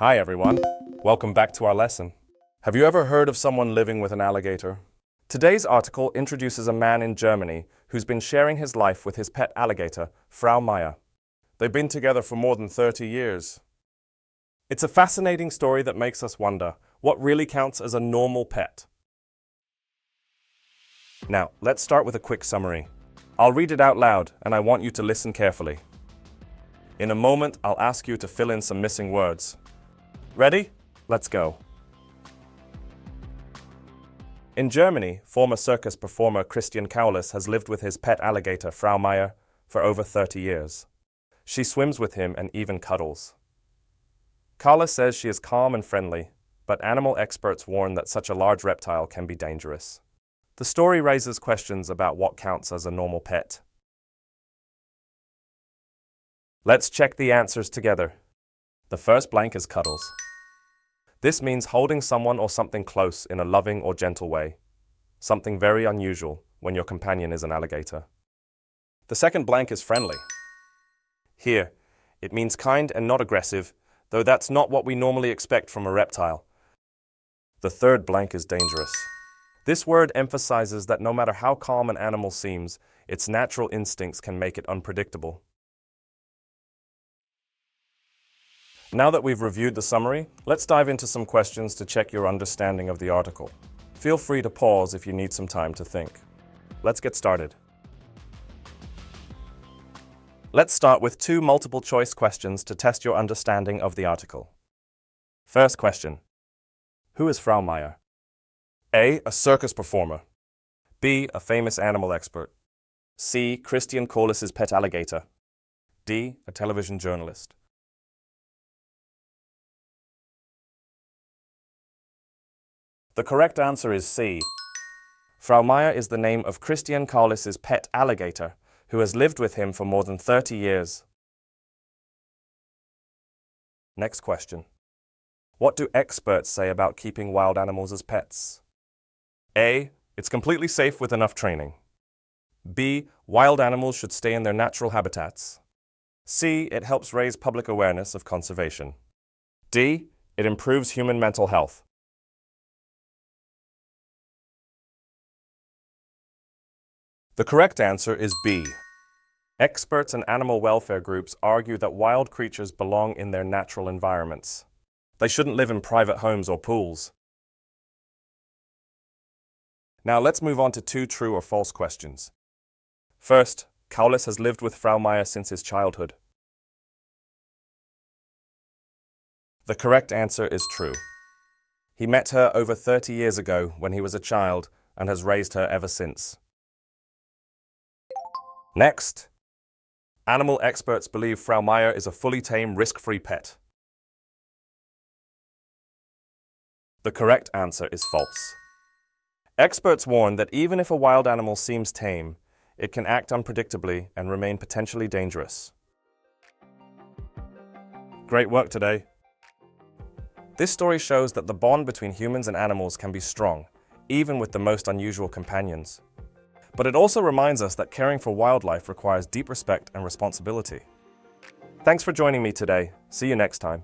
Hi everyone, welcome back to our lesson. Have you ever heard of someone living with an alligator? Today's article introduces a man in Germany who's been sharing his life with his pet alligator, Frau Meier. They've been together for more than 30 years. It's a fascinating story that makes us wonder, what really counts as a normal pet? Now, let's start with a quick summary. I'll read it out loud, and I want you to listen carefully. In a moment, I'll ask you to fill in some missing words. Ready? Let's go. In Germany, former circus performer Christian Kaulis has lived with his pet alligator, Frau Meier, for over 30 years. She swims with him and even cuddles. Kaulis says she is calm and friendly, but animal experts warn that such a large reptile can be dangerous. The story raises questions about what counts as a normal pet. Let's check the answers together. The first blank is cuddles. This means holding someone or something close in a loving or gentle way. Something very unusual when your companion is an alligator. The second blank is friendly. Here, it means kind and not aggressive, though that's not what we normally expect from a reptile. The third blank is dangerous. This word emphasizes that no matter how calm an animal seems, its natural instincts can make it unpredictable. Now that we've reviewed the summary, let's dive into some questions to check your understanding of the article. Feel free to pause if you need some time to think. Let's get started. Let's start with two multiple-choice questions to test your understanding of the article. First question. Who is Frau Meier? A. A circus performer. B. A famous animal expert. C. Christian Kaulis' pet alligator. D. A television journalist. The correct answer is C. Frau Meier is the name of Christian Kaulis' pet alligator, who has lived with him for more than 30 years. Next question. What do experts say about keeping wild animals as pets? A. It's completely safe with enough training. B. Wild animals should stay in their natural habitats. C. It helps raise public awareness of conservation. D. It improves human mental health. The correct answer is B. Experts and animal welfare groups argue that wild creatures belong in their natural environments. They shouldn't live in private homes or pools. Now let's move on to two true or false questions. First, Kaulis has lived with Frau Meier since his childhood. The correct answer is true. He met her over 30 years ago when he was a child and has raised her ever since. Next, animal experts believe Frau Meier is a fully tame, risk-free pet. The correct answer is false. Experts warn that even if a wild animal seems tame, it can act unpredictably and remain potentially dangerous. Great work today. This story shows that the bond between humans and animals can be strong, even with the most unusual companions. But it also reminds us that caring for wildlife requires deep respect and responsibility. Thanks for joining me today. See you next time.